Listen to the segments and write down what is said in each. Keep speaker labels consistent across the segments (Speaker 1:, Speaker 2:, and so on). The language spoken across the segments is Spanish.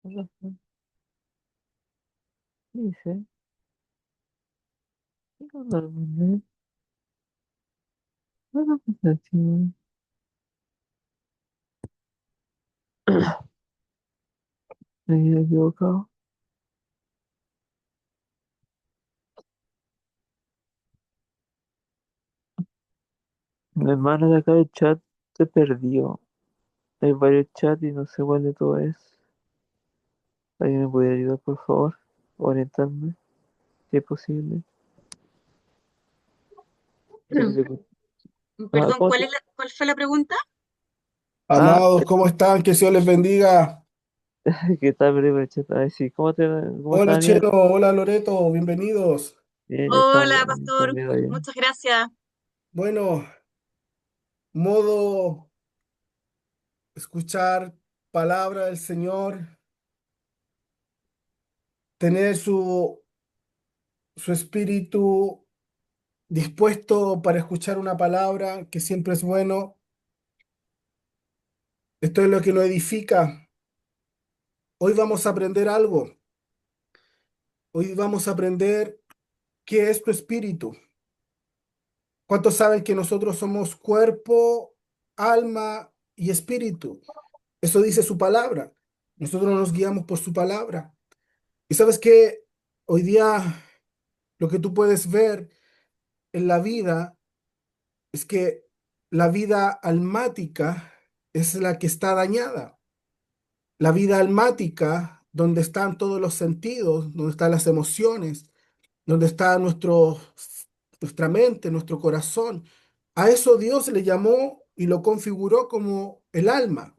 Speaker 1: Hola, Juan. ¿Qué dice? ¿Qué onda, Manuel? Una presentación. Me había equivocado. Mi hermana de acá del chat se perdió. Hay varios chats y no sé cuál de todos es. ¿Alguien me puede ayudar, por favor? Orientarme, si es posible.
Speaker 2: Perdón,
Speaker 1: ¿Cómo te...
Speaker 2: cuál fue la pregunta?
Speaker 1: Ah,
Speaker 3: Amados, ¿cómo están? Que Dios les bendiga.
Speaker 1: ¿qué tal, perdido el chat? Ay, sí, ¿cómo
Speaker 3: Hola
Speaker 1: están, Aniel?
Speaker 3: Chelo, hola Loreto, bienvenidos.
Speaker 1: Bien, ya
Speaker 2: Hola,
Speaker 1: estamos
Speaker 2: pastor.
Speaker 1: conmigo ya.
Speaker 2: Muchas gracias.
Speaker 3: Bueno, modo escuchar palabra del Señor, tener su espíritu dispuesto para escuchar una palabra que siempre es bueno. Esto es lo que nos edifica. Hoy vamos a aprender algo. Hoy vamos a aprender qué es tu espíritu. ¿Cuántos saben que nosotros somos cuerpo, alma y espíritu? Eso dice su palabra. Nosotros nos guiamos por su palabra. Y sabes que hoy día lo que tú puedes ver en la vida es que la vida almática es la que está dañada. La vida almática, donde están todos los sentidos, donde están las emociones, donde está nuestra mente, nuestro corazón. A eso Dios le llamó y lo configuró como el alma.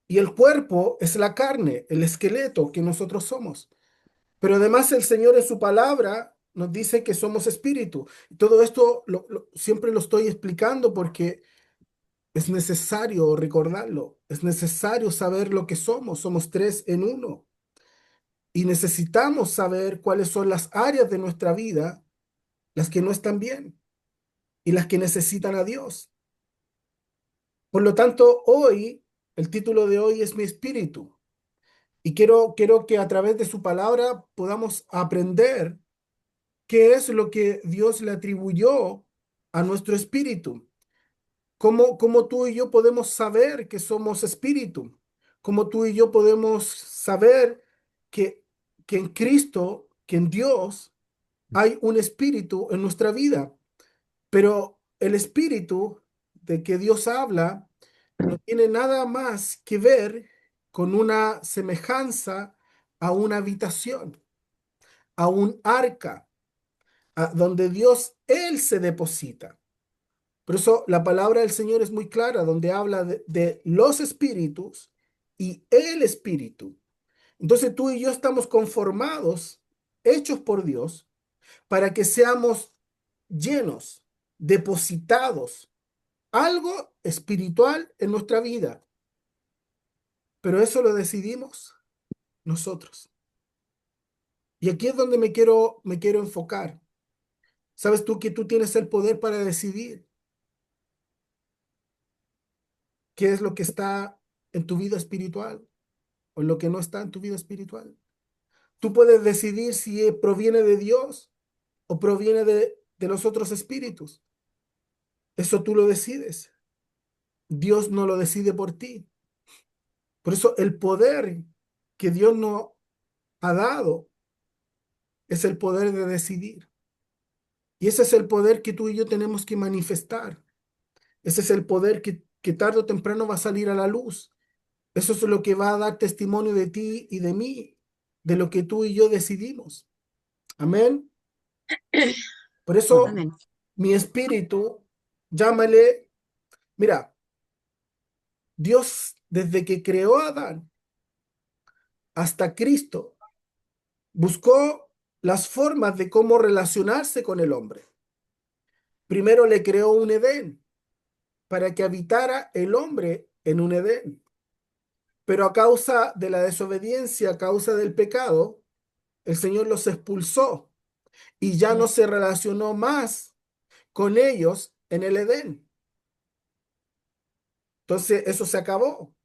Speaker 3: Y el cuerpo es la carne, el esqueleto que nosotros somos. Pero además el Señor en su palabra nos dice que somos espíritu. Todo esto siempre lo estoy explicando porque es necesario recordarlo. Es necesario saber lo que somos. Somos tres en uno. Y necesitamos saber cuáles son las áreas de nuestra vida, las que no están bien y las que necesitan a Dios. Por lo tanto, hoy, el título de hoy es mi espíritu. Y quiero que a través de su palabra podamos aprender qué es lo que Dios le atribuyó a nuestro espíritu. ¿Cómo tú y yo podemos saber que somos espíritu? ¿Cómo tú y yo podemos saber que, que en Cristo, que en Dios, hay un espíritu en nuestra vida? Pero el espíritu de que Dios habla no tiene nada más que ver con una semejanza a una habitación, a un arca, donde Dios, Él se deposita. Por eso la palabra del Señor es muy clara, donde habla de los espíritus y el espíritu. Entonces tú y yo estamos conformados, hechos por Dios, para que seamos llenos, depositados, algo espiritual en nuestra vida. Pero eso lo decidimos nosotros. Y aquí es donde me quiero enfocar. ¿Sabes tú que tú tienes el poder para decidir qué es lo que está en tu vida espiritual o en lo que no está en tu vida espiritual? Tú puedes decidir si proviene de Dios o proviene de los otros espíritus. Eso tú lo decides. Dios no lo decide por ti. Por eso el poder que Dios nos ha dado es el poder de decidir. Y ese es el poder que tú y yo tenemos que manifestar. Ese es el poder que tarde o temprano va a salir a la luz. Eso es lo que va a dar testimonio de ti y de mí, de lo que tú y yo decidimos. Amén. Por eso
Speaker 2: Amén.
Speaker 3: mi espíritu, llámale, mira, Dios desde que creó a Adán hasta Cristo, buscó las formas de cómo relacionarse con el hombre. Primero le creó un Edén para que habitara el hombre en un Edén. Pero a causa de la desobediencia, a causa del pecado, el Señor los expulsó y ya no se relacionó más con ellos en el Edén. Entonces eso se acabó.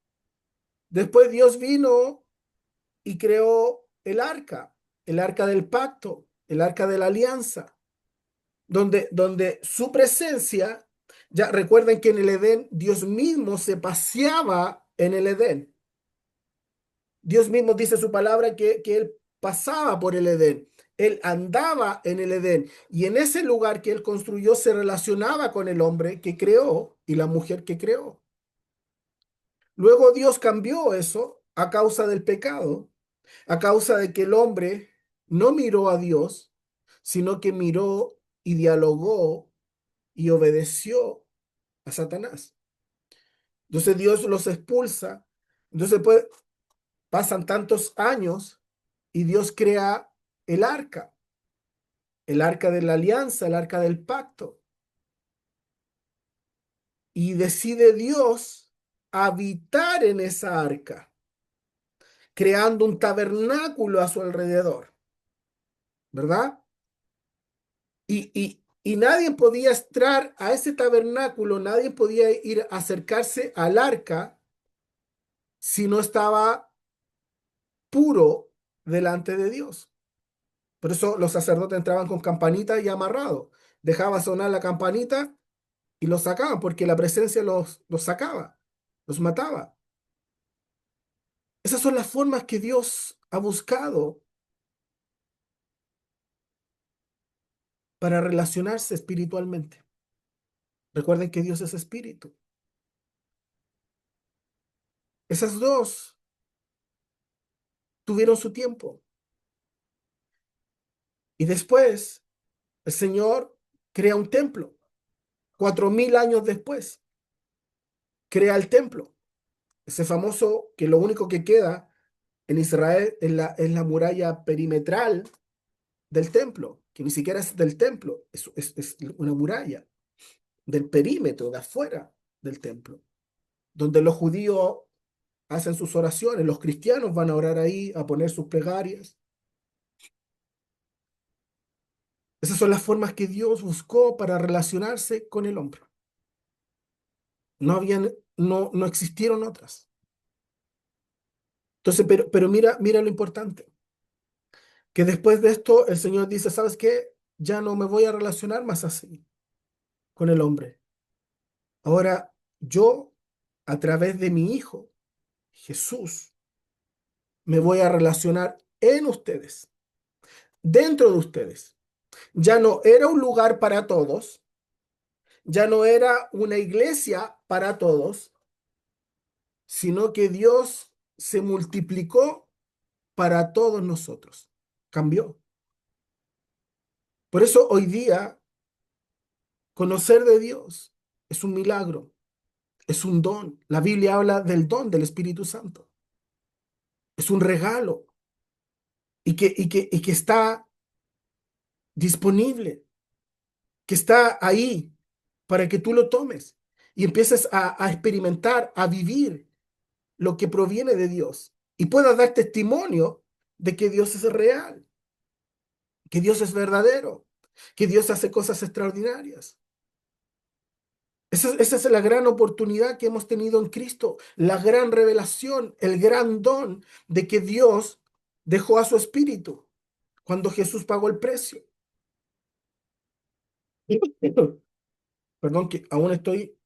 Speaker 3: Después Dios vino y creó el arca del pacto, el arca de la alianza, donde su presencia, ya recuerden que en el Edén Dios mismo se paseaba en el Edén. Dios mismo dice su palabra que Él pasaba por el Edén. Él andaba en el Edén y en ese lugar que Él construyó se relacionaba con el hombre que creó y la mujer que creó. Luego Dios cambió eso a causa del pecado, a causa de que el hombre no miró a Dios, sino que miró y dialogó y obedeció a Satanás. Entonces Dios los expulsa. Entonces pues, pasan tantos años y Dios crea el arca, el arca de la alianza, el arca del pacto. Y decide Dios habitar en esa arca, creando un tabernáculo a su alrededor, ¿verdad? Y nadie podía entrar a ese tabernáculo, nadie podía ir a acercarse al arca si no estaba puro delante de Dios. Por eso los sacerdotes entraban con campanita y amarrados. Dejaba sonar la campanita y los sacaban porque la presencia los sacaba, los mataba. Esas son las formas que Dios ha buscado para relacionarse espiritualmente. Recuerden que Dios es espíritu. Esas dos tuvieron su tiempo. Y después el Señor crea un templo. 4000 años después, crea el templo. Ese famoso que lo único que queda en Israel es la muralla perimetral del templo, que ni siquiera es del templo, es una muralla del perímetro de afuera del templo, donde los judíos hacen sus oraciones, los cristianos van a orar ahí, a poner sus plegarias. Esas son las formas que Dios buscó para relacionarse con el hombre. No existieron otras. Entonces, pero mira lo importante, que después de esto el Señor dice, ¿sabes qué? Ya no me voy a relacionar más así con el hombre. Ahora yo, a través de mi Hijo, Jesús, me voy a relacionar en ustedes, dentro de ustedes. Ya no era un lugar para todos, ya no era una iglesia para todos, sino que Dios se multiplicó para todos nosotros. Cambió. Por eso hoy día conocer de Dios es un milagro, es un don. La Biblia habla del don del Espíritu Santo. Es un regalo y que está disponible, que está ahí para que tú lo tomes y empieces a experimentar, a vivir lo que proviene de Dios y puedas dar testimonio de que Dios es real, que Dios es verdadero, que Dios hace cosas extraordinarias. Esa es la gran oportunidad que hemos tenido en Cristo, la gran revelación, el gran don de que Dios dejó a su Espíritu cuando Jesús pagó el precio. Perdón, que aún estoy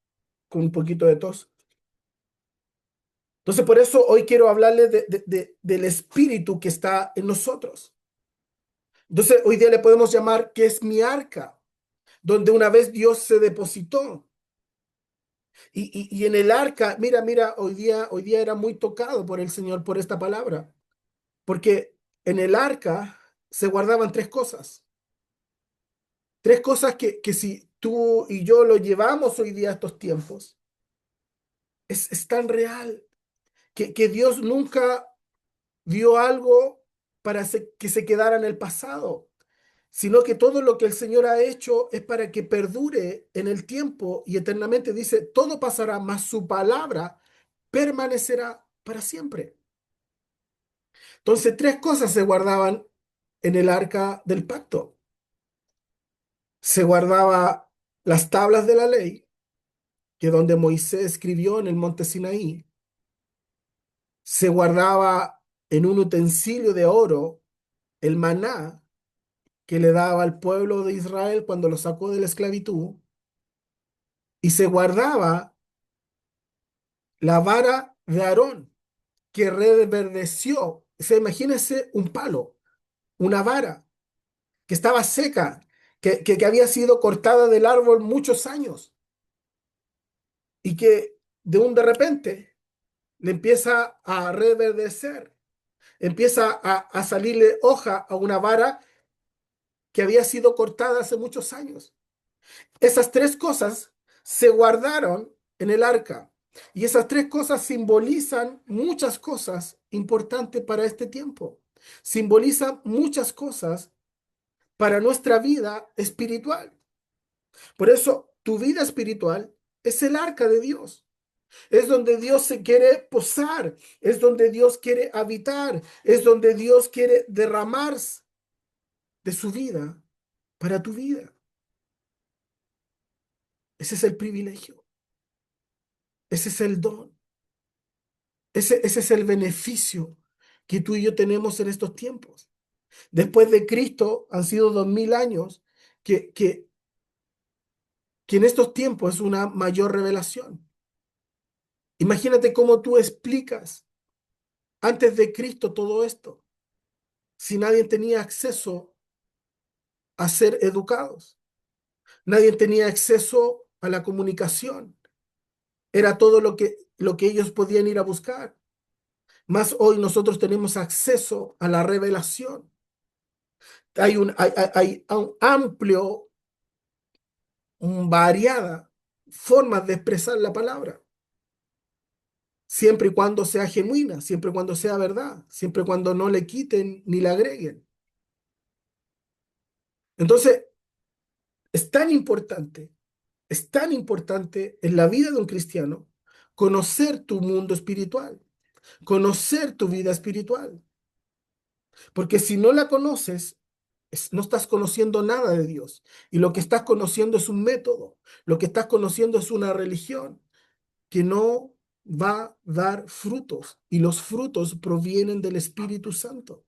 Speaker 3: con un poquito de tos. Entonces, por eso hoy quiero hablarles del Espíritu que está en nosotros. Entonces, hoy día le podemos llamar que es mi arca, donde una vez Dios se depositó. Y en el arca, mira, hoy día era muy tocado por el Señor por esta palabra, porque en el arca se guardaban tres cosas que si tú y yo lo llevamos hoy día a estos tiempos, es tan real que Dios nunca dio algo para que se quedara en el pasado, sino que todo lo que el Señor ha hecho es para que perdure en el tiempo y eternamente. Dice, todo pasará, mas su palabra permanecerá para siempre. Entonces, tres cosas se guardaban en el arca del pacto. Se guardaba las tablas de la ley, que donde Moisés escribió en el monte Sinaí. Se guardaba en un utensilio de oro el maná que le daba al pueblo de Israel cuando lo sacó de la esclavitud, y se guardaba la vara de Aarón, que reverdeció. O sea, imagínense un palo, una vara que estaba seca, que había sido cortada del árbol muchos años y que de repente le empieza a reverdecer, empieza a salirle hoja a una vara que había sido cortada hace muchos años. Esas tres cosas se guardaron en el arca. Y esas tres cosas simbolizan muchas cosas importantes para este tiempo. Simbolizan muchas cosas para nuestra vida espiritual. Por eso, tu vida espiritual es el arca de Dios. Es donde Dios se quiere posar, es donde Dios quiere habitar, es donde Dios quiere derramar de su vida para tu vida. Ese es el privilegio, ese es el don. Ese es el beneficio que tú y yo tenemos en estos tiempos. Después de Cristo han sido 2000 años que, que, que en estos tiempos es una mayor revelación. Imagínate cómo tú explicas antes de Cristo todo esto, si nadie tenía acceso a ser educados, nadie tenía acceso a la comunicación, era todo lo que ellos podían ir a buscar. Más hoy nosotros tenemos acceso a la revelación. Hay un amplio, variada formas de expresar la palabra, siempre y cuando sea genuina, siempre y cuando sea verdad, siempre y cuando no le quiten ni le agreguen. Entonces, es tan importante, es tan importante en la vida de un cristiano conocer tu mundo espiritual, conocer tu vida espiritual, porque si no la conoces, no estás conociendo nada de Dios. Y lo que estás conociendo es un método, lo que estás conociendo es una religión que no va a dar frutos y los frutos provienen del Espíritu Santo.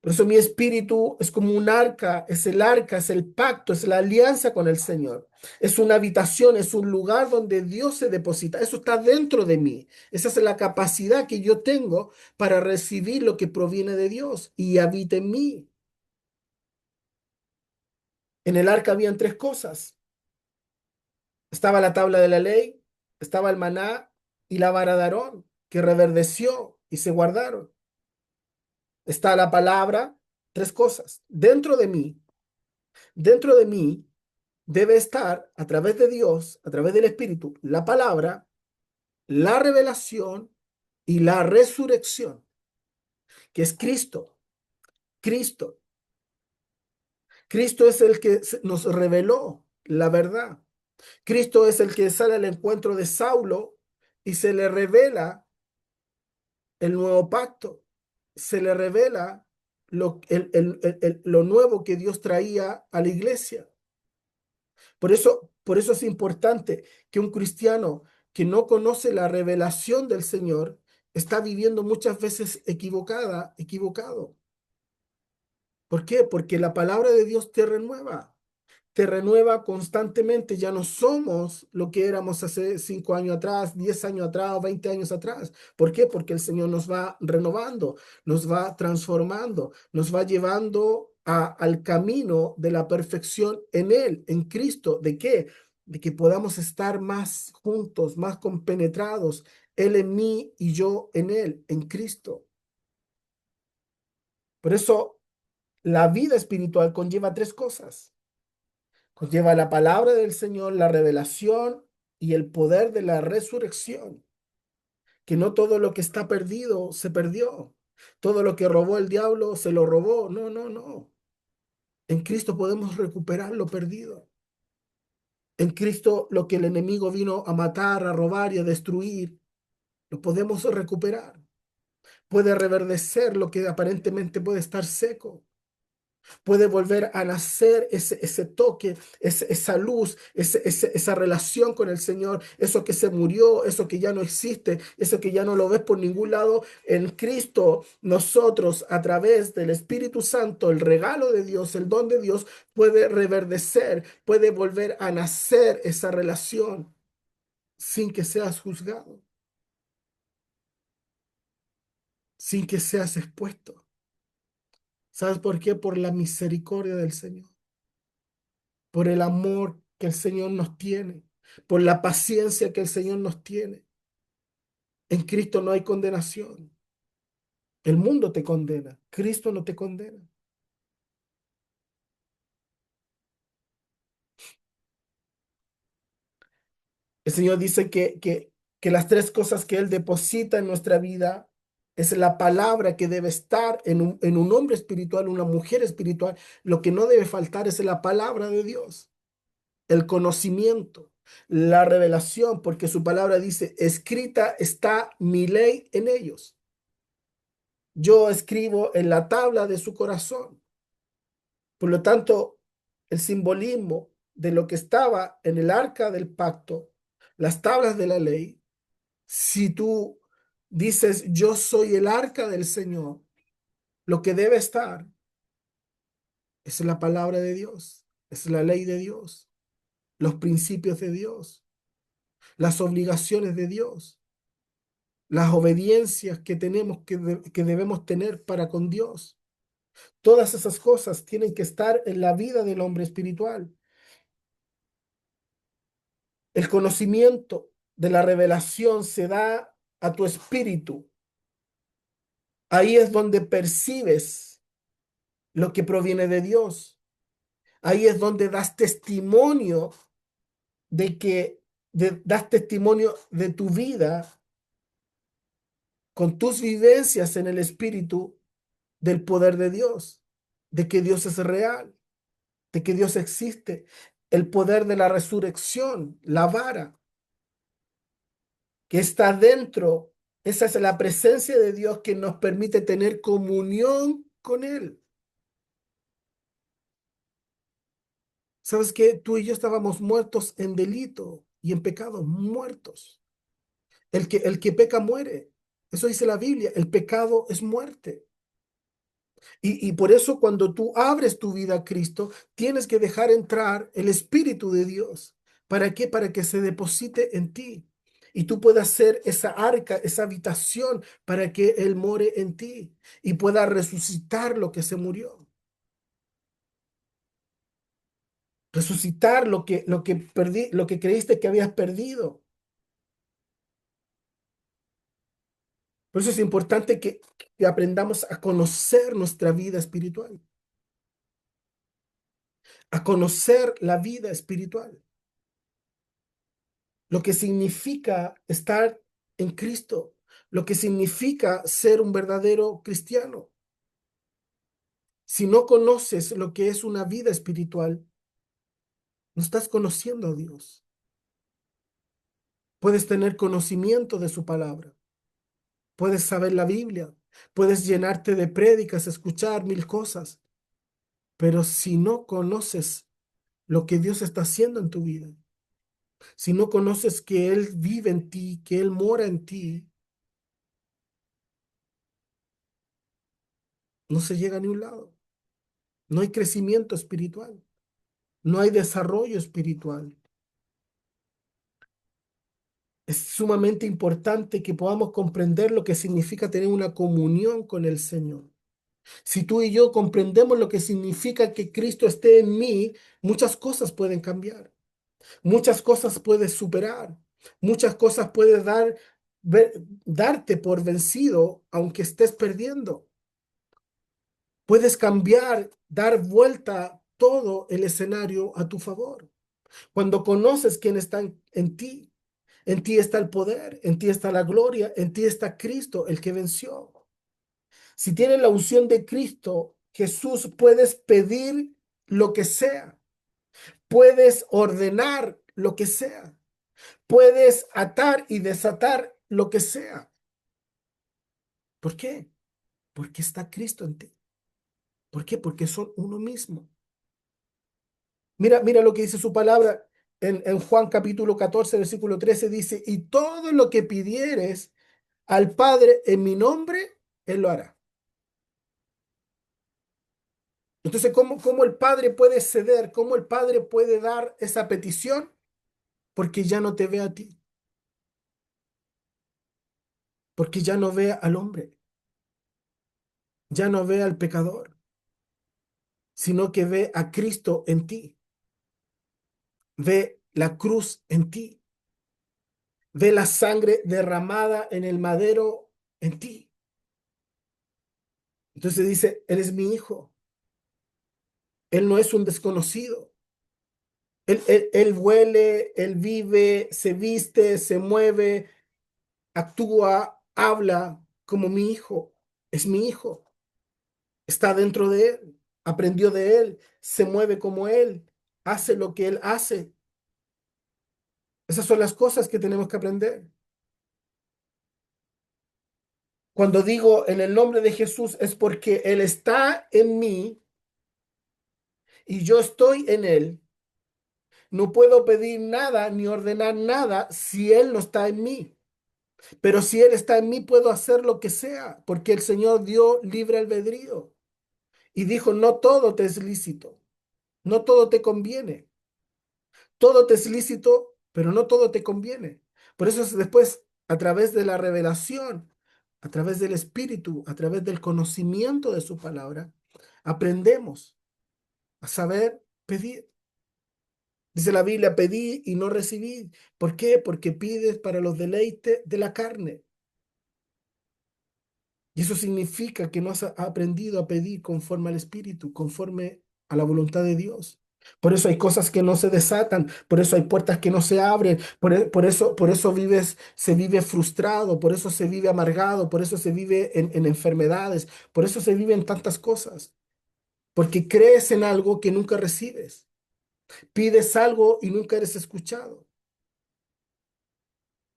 Speaker 3: Por eso mi espíritu es como un arca, es el pacto, es la alianza con el Señor. Es una habitación, es un lugar donde Dios se deposita. Eso está dentro de mí. Esa es la capacidad que yo tengo para recibir lo que proviene de Dios y habita en mí. En el arca habían tres cosas. Estaba la tabla de la ley, estaba el maná y la vara de Aarón, que reverdeció y se guardaron. Está la palabra, tres cosas. Dentro de mí debe estar a través de Dios, a través del Espíritu, la palabra, la revelación y la resurrección, que es Cristo. Cristo. Cristo es el que nos reveló la verdad. Cristo es el que sale al encuentro de Saulo y se le revela el nuevo pacto. Se le revela lo nuevo que Dios traía a la iglesia. Por eso es importante que un cristiano que no conoce la revelación del Señor está viviendo muchas veces equivocado. ¿Por qué? Porque la palabra de Dios te renueva constantemente. Ya no somos lo que éramos hace 5 años atrás, 10 años atrás o 20 años atrás. ¿Por qué? Porque el Señor nos va renovando, nos va transformando, nos va llevando al camino de la perfección en Él, en Cristo. ¿De qué? De que podamos estar más juntos, más compenetrados, Él en mí y yo en Él, en Cristo. Por eso la vida espiritual conlleva tres cosas. Conlleva la palabra del Señor, la revelación y el poder de la resurrección. Que no todo lo que está perdido se perdió. Todo lo que robó el diablo se lo robó. No, no, no. En Cristo podemos recuperar lo perdido. En Cristo lo que el enemigo vino a matar, a robar y a destruir, lo podemos recuperar. Puede reverdecer lo que aparentemente puede estar seco. Puede volver a nacer ese toque, esa luz, esa relación con el Señor, eso que se murió, eso que ya no existe, eso que ya no lo ves por ningún lado. En Cristo, nosotros, a través del Espíritu Santo, el regalo de Dios, el don de Dios, puede reverdecer, puede volver a nacer esa relación sin que seas juzgado, sin que seas expuesto. ¿Sabes por qué? Por la misericordia del Señor, por el amor que el Señor nos tiene, por la paciencia que el Señor nos tiene. En Cristo no hay condenación. El mundo te condena, Cristo no te condena. El Señor dice que las tres cosas que Él deposita en nuestra vida es la palabra que debe estar en un hombre espiritual, una mujer espiritual. Lo que no debe faltar es la palabra de Dios, el conocimiento, la revelación, porque su palabra dice, escrita está mi ley en ellos. Yo escribo en la tabla de su corazón. Por lo tanto, el simbolismo de lo que estaba en el arca del pacto, las tablas de la ley, si tú dices, yo soy el arca del Señor, lo que debe estar es la palabra de Dios, es la ley de Dios, los principios de Dios, las obligaciones de Dios, las obediencias que tenemos que debemos tener para con Dios. Todas esas cosas tienen que estar en la vida del hombre espiritual. El conocimiento de la revelación se da a tu espíritu. Ahí es donde percibes lo que proviene de Dios. Ahí es donde das testimonio das testimonio de tu vida con tus vivencias en el espíritu del poder de Dios, de que Dios es real, de que Dios existe, el poder de la resurrección, la vara que está dentro. Esa es la presencia de Dios que nos permite tener comunión con Él. ¿Sabes qué? Tú y yo estábamos muertos en delito y en pecado, muertos. El que peca muere. Eso dice la Biblia. El pecado es muerte. Y por eso cuando tú abres tu vida a Cristo, tienes que dejar entrar el Espíritu de Dios. ¿Para qué? Para que se deposite en ti. Y tú puedas ser esa arca, esa habitación para que Él more en ti y pueda resucitar lo que se murió. Resucitar lo que creíste que habías perdido. Por eso es importante que aprendamos a conocer nuestra vida espiritual, a conocer la vida espiritual, lo que significa estar en Cristo, lo que significa ser un verdadero cristiano. Si no conoces lo que es una vida espiritual, no estás conociendo a Dios. Puedes tener conocimiento de su palabra, puedes saber la Biblia, puedes llenarte de prédicas, escuchar mil cosas, pero si no conoces lo que Dios está haciendo en tu vida, si no conoces que Él vive en ti, que Él mora en ti, no se llega a ningún lado. No hay crecimiento espiritual, no hay desarrollo espiritual. Es sumamente importante que podamos comprender lo que significa tener una comunión con el Señor. Si tú y yo comprendemos lo que significa que Cristo esté en mí, muchas cosas pueden cambiar, muchas cosas puedes superar, muchas cosas puedes darte por vencido aunque estés perdiendo. Puedes cambiar, dar vuelta todo el escenario a tu favor. Cuando conoces quién está en ti está el poder, en ti está la gloria, en ti está Cristo, el que venció. Si tienes la unción de Cristo, Jesús, puedes pedir lo que sea, puedes ordenar lo que sea, puedes atar y desatar lo que sea. ¿Por qué? Porque está Cristo en ti. ¿Por qué? Porque son uno mismo. Mira, mira lo que dice su palabra en Juan capítulo 14 versículo 13 dice, y todo lo que pidieres al Padre en mi nombre, Él lo hará. Entonces, ¿cómo el Padre puede ceder? ¿Cómo el Padre puede dar esa petición? Porque ya no te ve a ti, porque ya no ve al hombre, ya no ve al pecador, sino que ve a Cristo en ti, ve la cruz en ti, ve la sangre derramada en el madero en ti. Entonces dice, Él es mi hijo, Él no es un desconocido. Él huele, Él vive, se viste, se mueve, actúa, habla como mi hijo. Es mi hijo. Está dentro de Él. Aprendió de Él. Se mueve como Él. Hace lo que Él hace. Esas son las cosas que tenemos que aprender. Cuando digo en el nombre de Jesús es porque Él está en mí y yo estoy en Él. No puedo pedir nada ni ordenar nada si Él no está en mí. Pero si Él está en mí, puedo hacer lo que sea, porque el Señor dio libre albedrío y dijo, no todo te es lícito, no todo te conviene, todo te es lícito, pero no todo te conviene. Por eso es después, a través de la revelación, a través del Espíritu, a través del conocimiento de su palabra, aprendemos a saber pedir. Dice la Biblia, pedí y no recibí. ¿Por qué? Porque pides para los deleites de la carne. Y eso significa que no has aprendido a pedir conforme al Espíritu, conforme a la voluntad de Dios. Por eso hay cosas que no se desatan, por eso hay puertas que no se abren, por eso se vive frustrado, por eso se vive amargado, por eso se vive en enfermedades, por eso se vive en tantas cosas, porque crees en algo que nunca recibes, pides algo y nunca eres escuchado,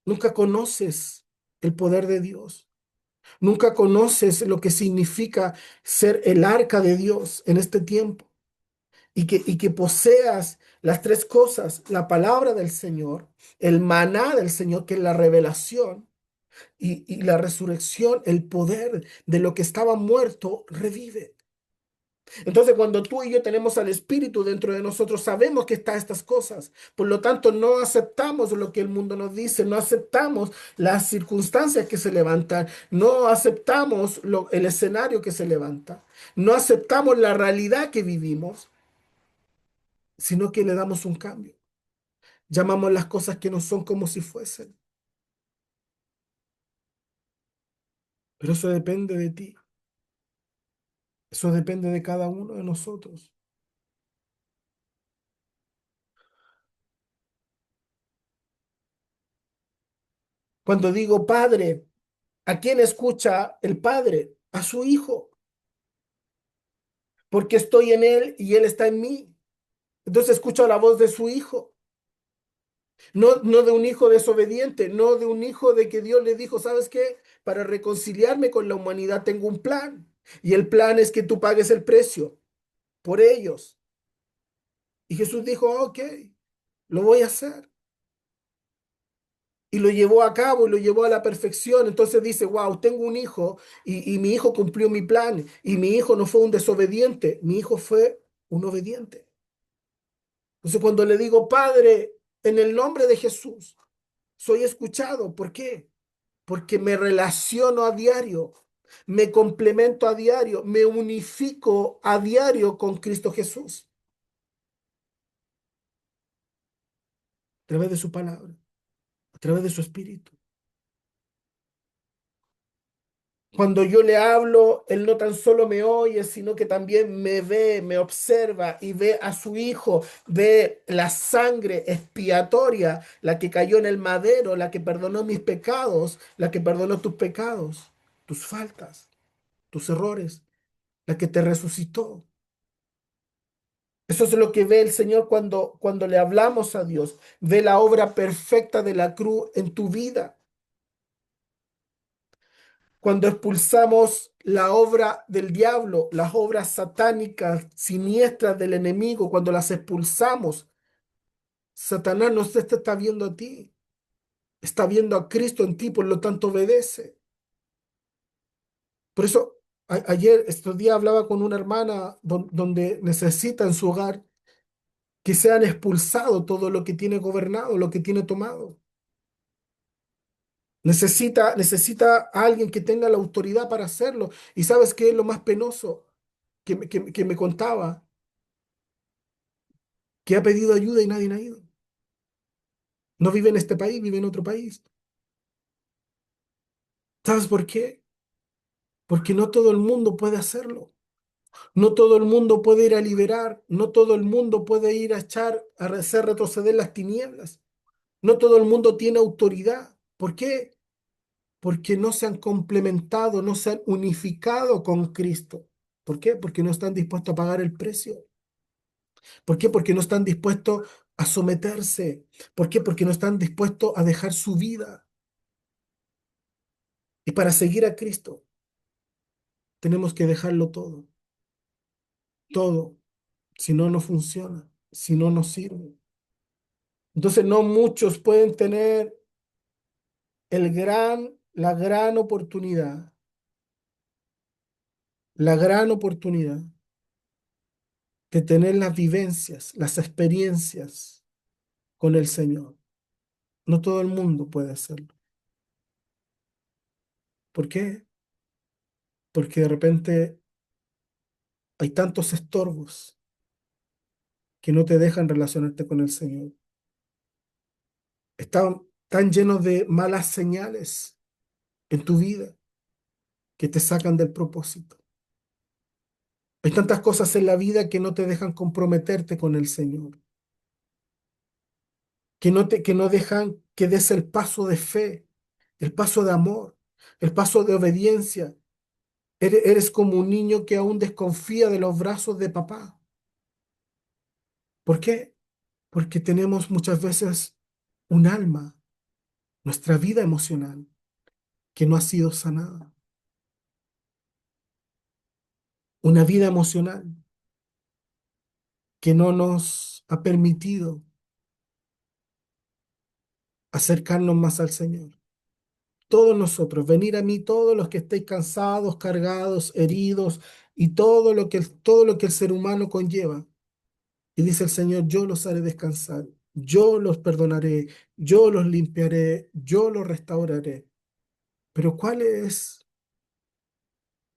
Speaker 3: nunca conoces el poder de Dios. Nunca conoces lo que significa ser el arca de Dios en este tiempo y que poseas las tres cosas, la palabra del Señor, el maná del Señor, que es la revelación, y la resurrección, el poder de lo que estaba muerto, revive. Entonces, cuando tú y yo tenemos al Espíritu dentro de nosotros, sabemos que están estas cosas. Por lo tanto, no aceptamos lo que el mundo nos dice, no aceptamos las circunstancias que se levantan, no aceptamos el escenario que se levanta, no aceptamos la realidad que vivimos, sino que le damos un cambio. Llamamos las cosas que no son como si fuesen. Pero eso depende de ti, eso depende de cada uno de nosotros. Cuando digo Padre, ¿a quién escucha el Padre? A su Hijo, porque estoy en Él y Él está en mí. Entonces escucho la voz de su Hijo, no de un hijo desobediente, no de un hijo de que Dios le dijo, ¿sabes qué? Para reconciliarme con la humanidad tengo un plan. Y el plan es que tú pagues el precio por ellos. Y Jesús dijo, ok, lo voy a hacer. Y lo llevó a cabo y lo llevó a la perfección. Entonces dice, wow, tengo un hijo y mi hijo cumplió mi plan. Y mi hijo no fue un desobediente, mi hijo fue un obediente. Entonces cuando le digo, Padre, en el nombre de Jesús, soy escuchado. ¿Por qué? Porque me relaciono a diario, me complemento a diario, me unifico a diario con Cristo Jesús a través de su palabra, a través de su espíritu. Cuando yo le hablo, Él no tan solo me oye, sino que también me ve, me observa y ve a su Hijo, ve la sangre expiatoria, la que cayó en el madero, la que perdonó mis pecados, la que perdonó tus pecados, tus faltas, tus errores, la que te resucitó. Eso es lo que ve el Señor cuando le hablamos a Dios. Ve la obra perfecta de la cruz en tu vida. cuando expulsamos la obra del diablo, las obras satánicas, siniestras del enemigo, cuando las expulsamos, Satanás no te está viendo a ti, está viendo a Cristo en ti, por lo tanto obedece. Por eso, ayer, estos días hablaba con una hermana donde necesita en su hogar que sean expulsado todo lo que tiene gobernado, lo que tiene tomado. Necesita a alguien que tenga la autoridad para hacerlo. ¿Y sabes qué es lo más penoso que me contaba? Que ha pedido ayuda y nadie ha ido. No vive en este país, vive en otro país. ¿Sabes por qué? Porque no todo el mundo puede hacerlo. No todo el mundo puede ir a liberar. No todo el mundo puede ir a echar, a hacer retroceder las tinieblas. No todo el mundo tiene autoridad. ¿Por qué? Porque no se han complementado, no se han unificado con Cristo. ¿Por qué? Porque no están dispuestos a pagar el precio. ¿Por qué? Porque no están dispuestos a someterse. ¿Por qué? Porque no están dispuestos a dejar su vida. Y para seguir a Cristo tenemos que dejarlo todo, todo. Si no, no funciona, si no, no sirve. Entonces, no muchos pueden tener la gran oportunidad, la gran oportunidad de tener las vivencias, las experiencias con el Señor. No todo el mundo puede hacerlo. ¿Por qué? Porque de repente hay tantos estorbos que no te dejan relacionarte con el Señor. Están tan llenos de malas señales en tu vida que te sacan del propósito. Hay tantas cosas en la vida que no te dejan comprometerte con el Señor, que no dejan que des el paso de fe, el paso de amor, el paso de obediencia. Eres como un niño que aún desconfía de los brazos de papá. ¿Por qué? Porque tenemos muchas veces un alma, nuestra vida emocional, que no ha sido sanada. Una vida emocional que no nos ha permitido acercarnos más al Señor. Todos nosotros, venir a mí todos los que estéis cansados, cargados, heridos y todo lo que el ser humano conlleva. Y dice el Señor, yo los haré descansar, yo los perdonaré, yo los limpiaré, yo los restauraré. Pero ¿cuál es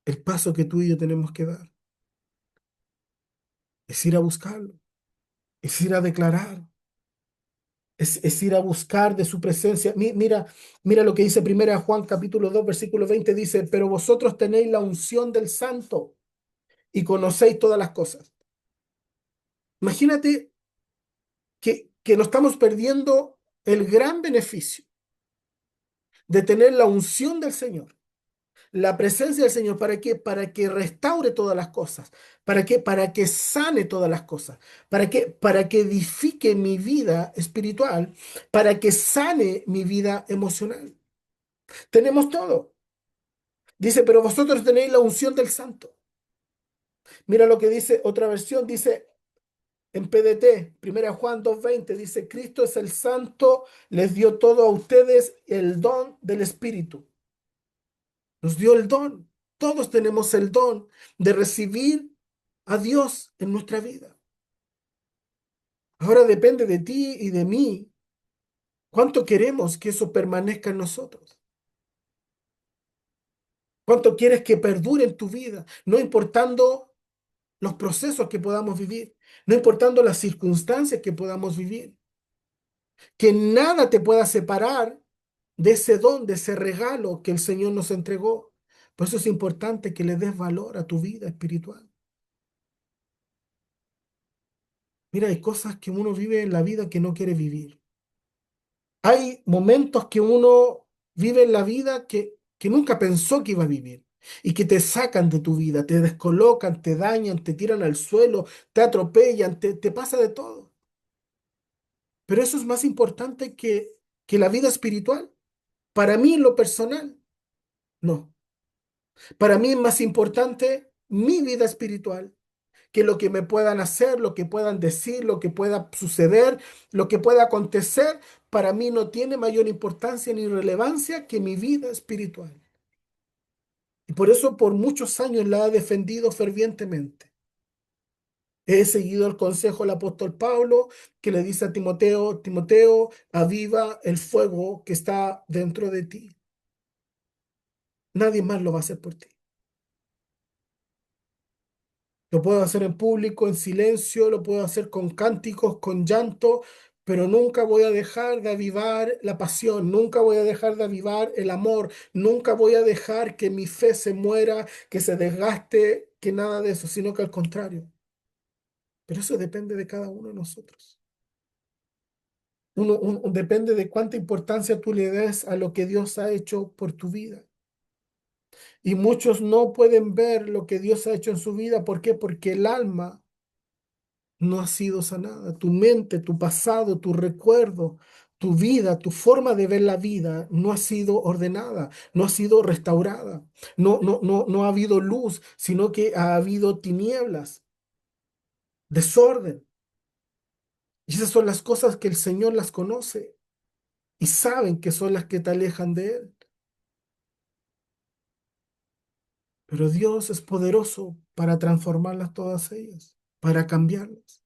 Speaker 3: el paso que tú y yo tenemos que dar? Es ir a buscarlo, es ir a declarar, es ir a buscar de su presencia. Mira lo que dice 1 Juan capítulo 2 versículo 20 dice, pero vosotros tenéis la unción del Santo y conocéis todas las cosas. Imagínate que nos estamos perdiendo el gran beneficio de tener la unción del Señor, la presencia del Señor. ¿Para qué? Para que restaure todas las cosas. ¿Para qué? Para que sane todas las cosas. ¿Para qué? Para que edifique mi vida espiritual, para que sane mi vida emocional. Tenemos todo. Dice, pero vosotros tenéis la unción del Santo. Mira lo que dice otra versión, dice en PDT, 1 Juan 2:20, dice, Cristo es el Santo, les dio todo a ustedes el don del Espíritu. Nos dio el don. Todos tenemos el don de recibir a Dios en nuestra vida. Ahora depende de ti y de mí cuánto queremos que eso permanezca en nosotros. Cuánto quieres que perdure en tu vida, no importando los procesos que podamos vivir, no importando las circunstancias que podamos vivir. Que nada te pueda separar de ese don, de ese regalo que el Señor nos entregó. Por eso es importante que le des valor a tu vida espiritual. Mira, hay cosas que uno vive en la vida que no quiere vivir. Hay momentos que uno vive en la vida que nunca pensó que iba a vivir y que te sacan de tu vida, te descolocan, te dañan, te tiran al suelo, te atropellan, te pasa de todo. Pero eso es más importante que la vida espiritual. Para mí, en lo personal, no. Para mí es más importante mi vida espiritual que lo que me puedan hacer, lo que puedan decir, lo que pueda suceder, lo que pueda acontecer. Para mí no tiene mayor importancia ni relevancia que mi vida espiritual. Y por eso por muchos años la he defendido fervientemente. He seguido el consejo del apóstol Pablo, que le dice a Timoteo, Timoteo, aviva el fuego que está dentro de ti. Nadie más lo va a hacer por ti. Lo puedo hacer en público, en silencio, lo puedo hacer con cánticos, con llanto, pero nunca voy a dejar de avivar la pasión, nunca voy a dejar de avivar el amor, nunca voy a dejar que mi fe se muera, que se desgaste, que nada de eso, sino que al contrario. Pero eso depende de cada uno de nosotros. Depende de cuánta importancia tú le des a lo que Dios ha hecho por tu vida. Y muchos no pueden ver lo que Dios ha hecho en su vida. ¿Por qué? Porque el alma no ha sido sanada. Tu mente, tu pasado, tu recuerdo, tu vida, tu forma de ver la vida no ha sido ordenada, no ha sido restaurada. No ha habido luz, sino que ha habido tinieblas, desorden. Y esas son las cosas que el Señor las conoce y saben que son las que te alejan de Él. Pero Dios es poderoso para transformarlas todas ellas, para cambiarlas.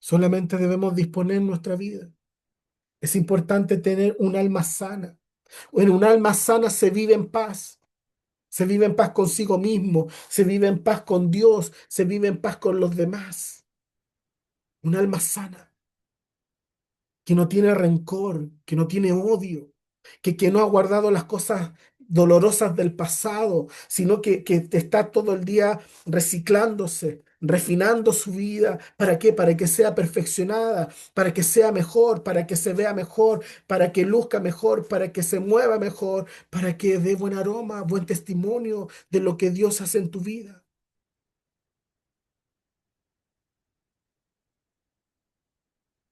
Speaker 3: Solamente debemos disponer nuestra vida. Es importante tener un alma sana. En un alma sana se vive en paz. Se vive en paz consigo mismo, se vive en paz con Dios, se vive en paz con los demás. Un alma sana, que no tiene rencor, que no tiene odio, que no ha guardado las cosas dolorosas del pasado, sino que te está todo el día reciclándose, refinando su vida. ¿Para qué? Para que sea perfeccionada, para que sea mejor, para que se vea mejor, para que luzca mejor, para que se mueva mejor, para que dé buen aroma, buen testimonio de lo que Dios hace en tu vida.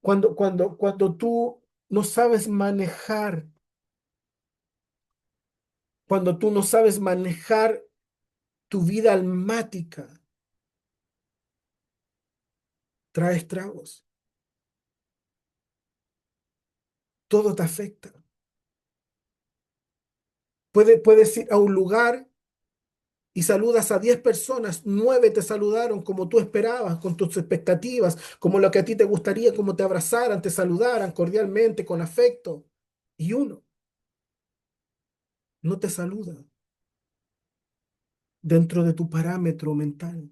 Speaker 3: Cuando tú no sabes manejar, cuando tú no sabes manejar tu vida almática, trae estragos, todo te afecta. Puedes ir a un lugar y saludas a 10 personas, 9 te saludaron como tú esperabas, con tus expectativas, como lo que a ti te gustaría, como te abrazaran, te saludaran cordialmente, con afecto, y uno no te saluda dentro de tu parámetro mental.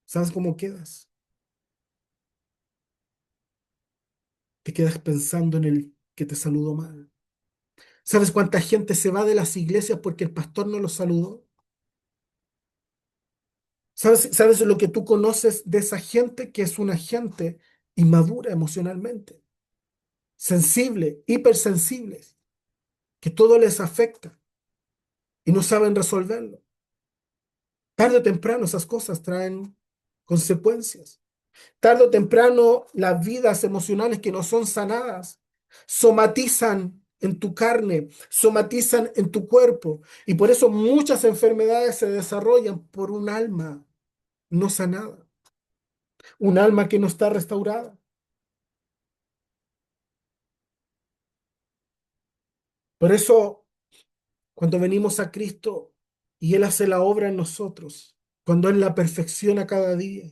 Speaker 3: ¿Sabes cómo quedas? Te quedas pensando en el que te saludó mal. ¿Sabes cuánta gente se va de las iglesias porque el pastor no los saludó? ¿Sabes lo que tú conoces de esa gente? Que es una gente inmadura emocionalmente, sensible, hipersensibles, que todo les afecta y no saben resolverlo. Tarde o temprano esas cosas traen consecuencias. Tarde o temprano las vidas emocionales que no son sanadas somatizan en tu carne, somatizan en tu cuerpo. Y por eso muchas enfermedades se desarrollan por un alma no sanada, un alma que no está restaurada. Por eso, cuando venimos a Cristo y Él hace la obra en nosotros, cuando Él la perfecciona cada día,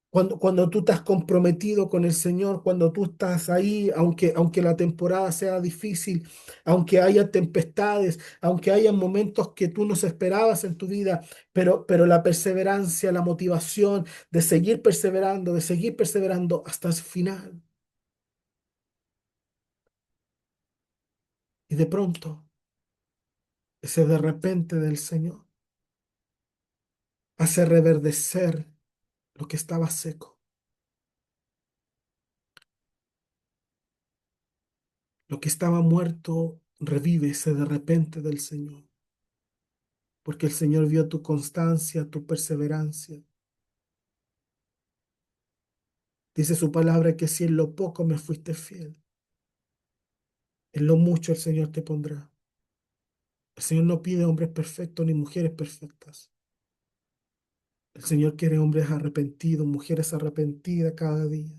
Speaker 3: cuando tú estás comprometido con el Señor, cuando tú estás ahí, aunque la temporada sea difícil, aunque haya tempestades, aunque haya momentos que tú no esperabas en tu vida, pero la perseverancia, la motivación de seguir perseverando hasta el final. Y de pronto, ese de repente del Señor hace reverdecer lo que estaba seco. Lo que estaba muerto revive ese de repente del Señor, porque el Señor vio tu constancia, tu perseverancia. Dice su palabra que si en lo poco me fuiste fiel, en lo mucho el Señor te pondrá. El Señor no pide hombres perfectos ni mujeres perfectas. El Señor quiere hombres arrepentidos, mujeres arrepentidas cada día.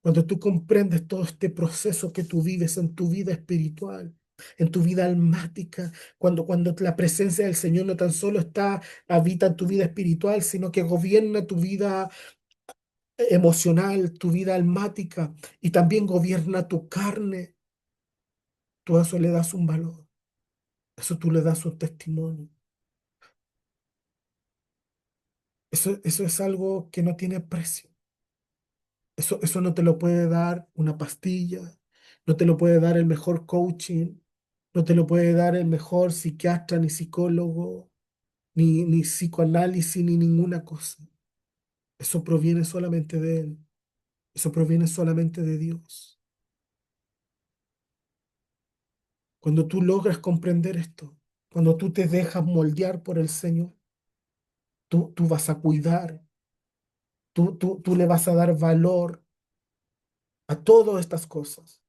Speaker 3: Cuando tú comprendes todo este proceso que tú vives en tu vida espiritual, en tu vida almática, cuando la presencia del Señor no tan solo habita en tu vida espiritual, sino que gobierna tu vida emocional, tu vida almática y también gobierna tu carne, tú a eso le das un valor, eso tú le das un testimonio. Eso es algo que no tiene precio. Eso no te lo puede dar una pastilla, no te lo puede dar el mejor coaching, no te lo puede dar el mejor psiquiatra, ni psicólogo, ni psicoanálisis, ni ninguna cosa. Eso proviene solamente de Él, eso proviene solamente de Dios. Cuando tú logras comprender esto, cuando tú te dejas moldear por el Señor, tú vas a cuidar, tú le vas a dar valor a todas estas cosas.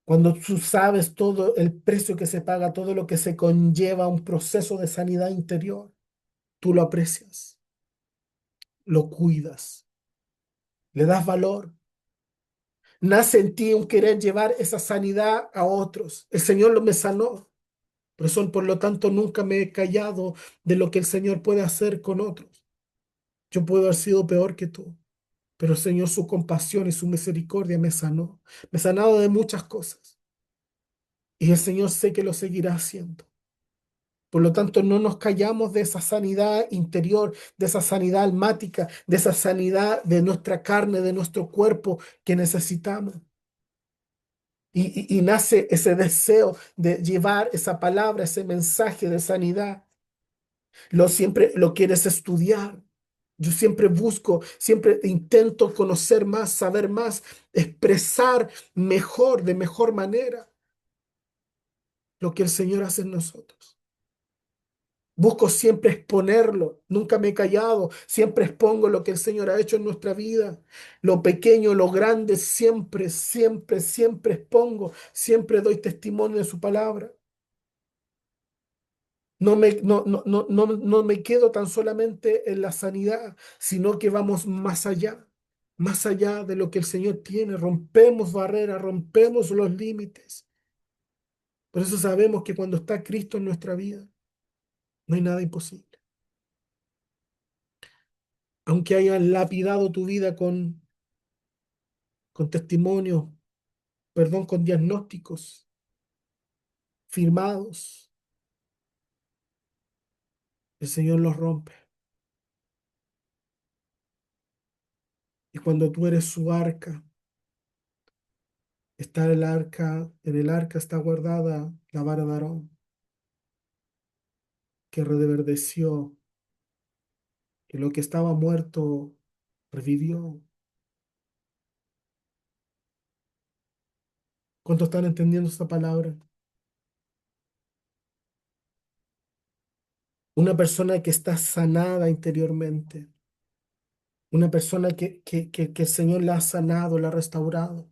Speaker 3: Cuando tú sabes todo el precio que se paga, todo lo que se conlleva a un proceso de sanidad interior, tú lo aprecias, lo cuidas, le das valor. Nace en ti un querer llevar esa sanidad a otros. El Señor lo me sanó. Por lo tanto, nunca me he callado de lo que el Señor puede hacer con otros. Yo puedo haber sido peor que tú, pero el Señor, su compasión y su misericordia me sanó. Me ha sanado de muchas cosas. Y el Señor sé que lo seguirá haciendo. Por lo tanto, no nos callamos de esa sanidad interior, de esa sanidad almática, de esa sanidad de nuestra carne, de nuestro cuerpo que necesitamos. Y nace ese deseo de llevar esa palabra, ese mensaje de sanidad. Siempre lo quieres estudiar. Yo siempre busco, siempre intento conocer más, saber más, expresar mejor, de mejor manera, lo que el Señor hace en nosotros. Busco siempre exponerlo, nunca me he callado, siempre expongo lo que el Señor ha hecho en nuestra vida, lo pequeño, lo grande, siempre, siempre, siempre expongo, siempre doy testimonio de su palabra. No me quedo tan solamente en la sanidad, sino que vamos más allá de lo que el Señor tiene, rompemos barreras, rompemos los límites. Por eso sabemos que cuando está Cristo en nuestra vida, no hay nada imposible. Aunque hayan lapidado tu vida con testimonios, perdón, con diagnósticos firmados, el Señor los rompe. Y cuando tú eres su arca, está en el arca está guardada la vara de Aarón, que reverdeció, que lo que estaba muerto revivió. ¿Cuántos están entendiendo esta palabra? Una persona que está sanada interiormente, una persona que el Señor la ha sanado, la ha restaurado.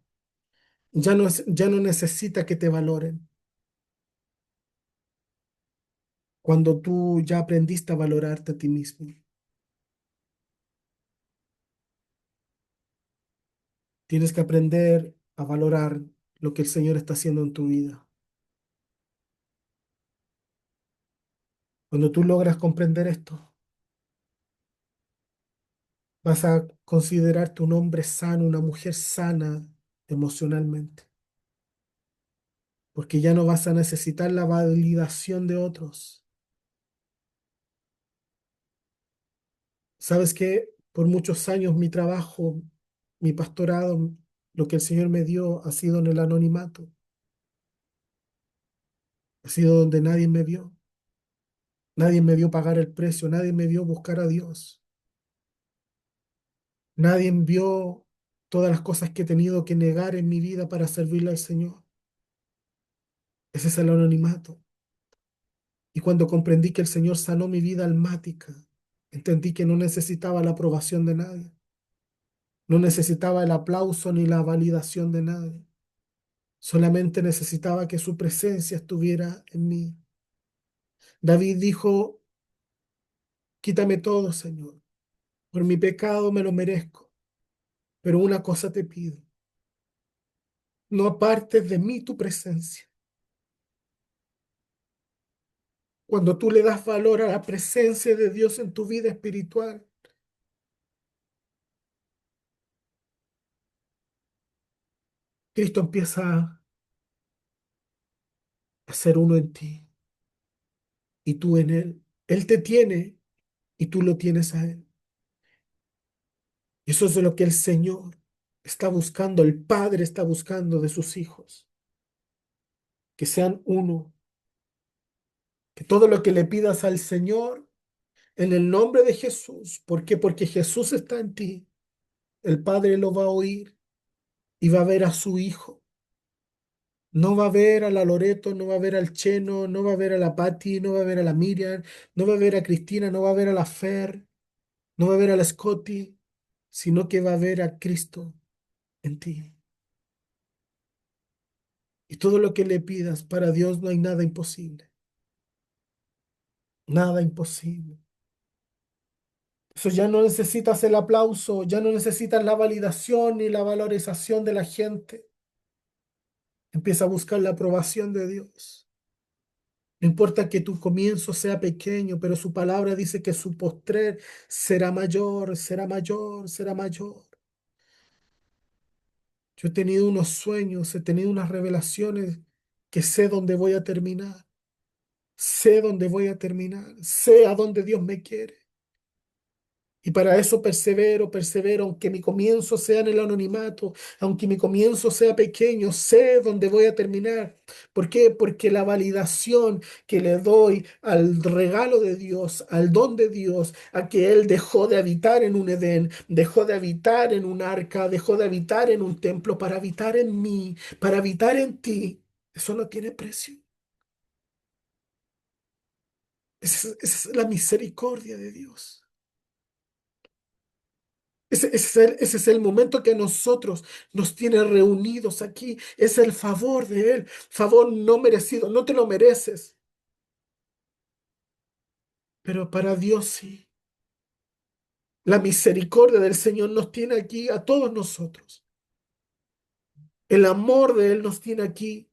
Speaker 3: Ya no necesita que te valoren. Cuando tú ya aprendiste a valorarte a ti mismo, tienes que aprender a valorar lo que el Señor está haciendo en tu vida. Cuando tú logras comprender esto, vas a considerarte un hombre sano, una mujer sana emocionalmente, porque ya no vas a necesitar la validación de otros. Sabes que por muchos años mi trabajo, mi pastorado, lo que el Señor me dio ha sido en el anonimato, ha sido donde nadie me vio, nadie me vio pagar el precio, nadie me vio buscar a Dios, nadie vio todas las cosas que he tenido que negar en mi vida para servirle al Señor. Ese es el anonimato. Y cuando comprendí que el Señor sanó mi vida almática, entendí que no necesitaba la aprobación de nadie, no necesitaba el aplauso ni la validación de nadie. Solamente necesitaba que su presencia estuviera en mí. David dijo, quítame todo, Señor. Por mi pecado me lo merezco. Pero una cosa te pido, no apartes de mí tu presencia. Cuando tú le das valor a la presencia de Dios en tu vida espiritual, Cristo empieza a ser uno en ti y tú en Él. Él te tiene y tú lo tienes a Él. Y eso es de lo que el Señor está buscando, el Padre está buscando de sus hijos, que sean uno, que todo lo que le pidas al Señor en el nombre de Jesús. ¿Por qué? Porque Jesús está en ti. El Padre lo va a oír y va a ver a su Hijo. No va a ver a la Loreto, no va a ver al Cheno, no va a ver a la Patti, no va a ver a la Miriam, no va a ver a Cristina, no va a ver a la Fer, no va a ver a la Scotty, sino que va a ver a Cristo en ti. Y todo lo que le pidas para Dios no hay nada imposible, nada imposible. Eso ya no necesitas el aplauso, ya no necesitas la validación ni la valorización de la gente. Empieza a buscar la aprobación de Dios. No importa que tu comienzo sea pequeño, pero su palabra dice que su postrer será mayor, será mayor, será mayor. Yo he tenido unos sueños, he tenido unas revelaciones que sé dónde voy a terminar, sé dónde voy a terminar, sé a dónde Dios me quiere. Y para eso persevero, persevero, aunque mi comienzo sea en el anonimato, aunque mi comienzo sea pequeño, sé dónde voy a terminar. ¿Por qué? Porque la validación que le doy al regalo de Dios, al don de Dios, a que Él dejó de habitar en un Edén, dejó de habitar en un arca, dejó de habitar en un templo para habitar en mí, para habitar en ti, eso no tiene precio. Esa es la misericordia de Dios. Ese es el momento que nosotros nos tiene reunidos aquí. Es el favor de Él, favor no merecido. No te lo mereces, pero para Dios sí. La misericordia del Señor nos tiene aquí a todos nosotros. El amor de Él nos tiene aquí.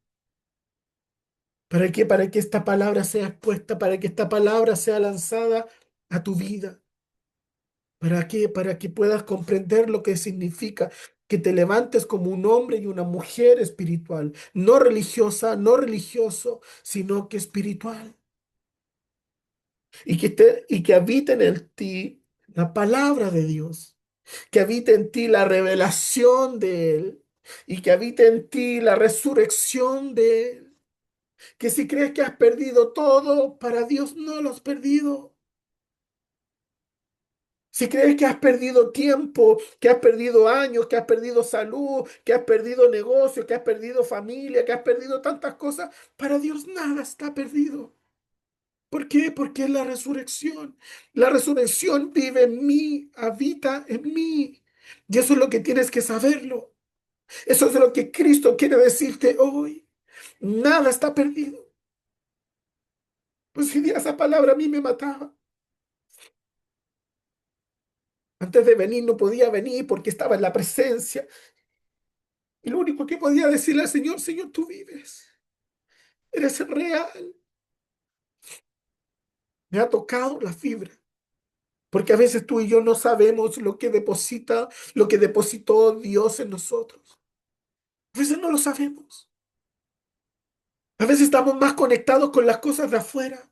Speaker 3: ¿Para qué? Para que esta palabra sea expuesta, para que esta palabra sea lanzada a tu vida. ¿Para qué? Para que puedas comprender lo que significa que te levantes como un hombre y una mujer espiritual, no religiosa, no religioso, sino que espiritual. Y que habite en ti la palabra de Dios, que habite en ti la revelación de Él y que habite en ti la resurrección de Él. Que si crees que has perdido todo, para Dios no lo has perdido. Si crees que has perdido tiempo, que has perdido años, que has perdido salud, que has perdido negocio, que has perdido familia, que has perdido tantas cosas, para Dios nada está perdido. ¿Por qué? Porque es la resurrección. La resurrección vive en mí, habita en mí. Y eso es lo que tienes que saberlo. Eso es lo que Cristo quiere decirte hoy. Nada está perdido. Pues si día esa palabra a mí me mataba. Antes de venir no podía venir porque estaba en la presencia. Y lo único que podía decirle al Señor, Señor, tú vives, eres real. Me ha tocado la fibra, porque a veces tú y yo no sabemos lo que depositó Dios en nosotros. A veces no lo sabemos. A veces estamos más conectados con las cosas de afuera.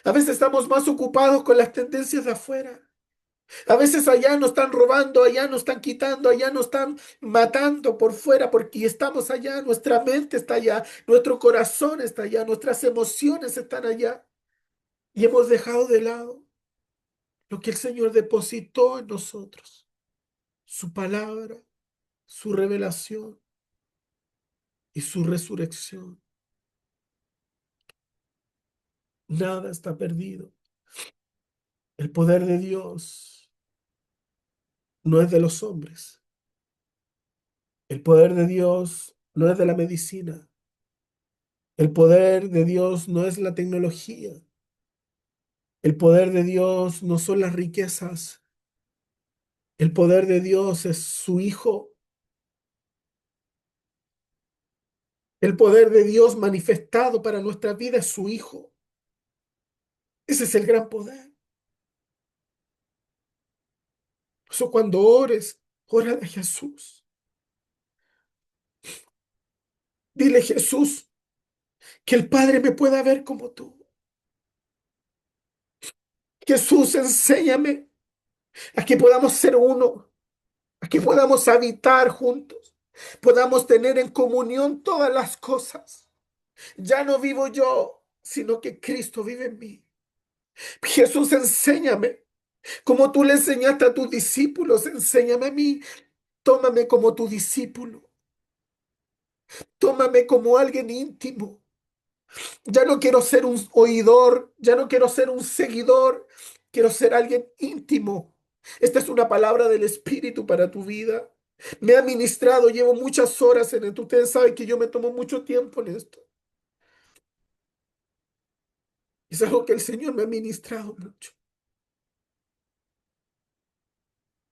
Speaker 3: A veces estamos más ocupados con las tendencias de afuera. A veces allá nos están robando, allá nos están quitando, allá nos están matando por fuera porque estamos allá, nuestra mente está allá, nuestro corazón está allá, nuestras emociones están allá. Y hemos dejado de lado lo que el Señor depositó en nosotros, su palabra, su revelación y su resurrección. Nada está perdido. El poder de Dios no es de los hombres. El poder de Dios no es de la medicina. El poder de Dios no es la tecnología. El poder de Dios no son las riquezas. El poder de Dios es su Hijo. El poder de Dios manifestado para nuestra vida es su Hijo. Ese es el gran poder. Por eso cuando ores, ora a Jesús. Dile, Jesús, que el Padre me pueda ver como tú. Jesús, enséñame a que podamos ser uno, a que podamos habitar juntos, podamos tener en comunión todas las cosas. Ya no vivo yo, sino que Cristo vive en mí. Jesús, enséñame, como tú le enseñaste a tus discípulos, enséñame a mí. Tómame como tu discípulo, tómame como alguien íntimo. Ya no quiero ser un oidor, ya no quiero ser un seguidor, quiero ser alguien íntimo. Esta es una palabra del Espíritu para tu vida. Me ha ministrado, llevo muchas horas en esto. Ustedes saben que yo me tomo mucho tiempo en esto. Es algo que el Señor me ha ministrado mucho.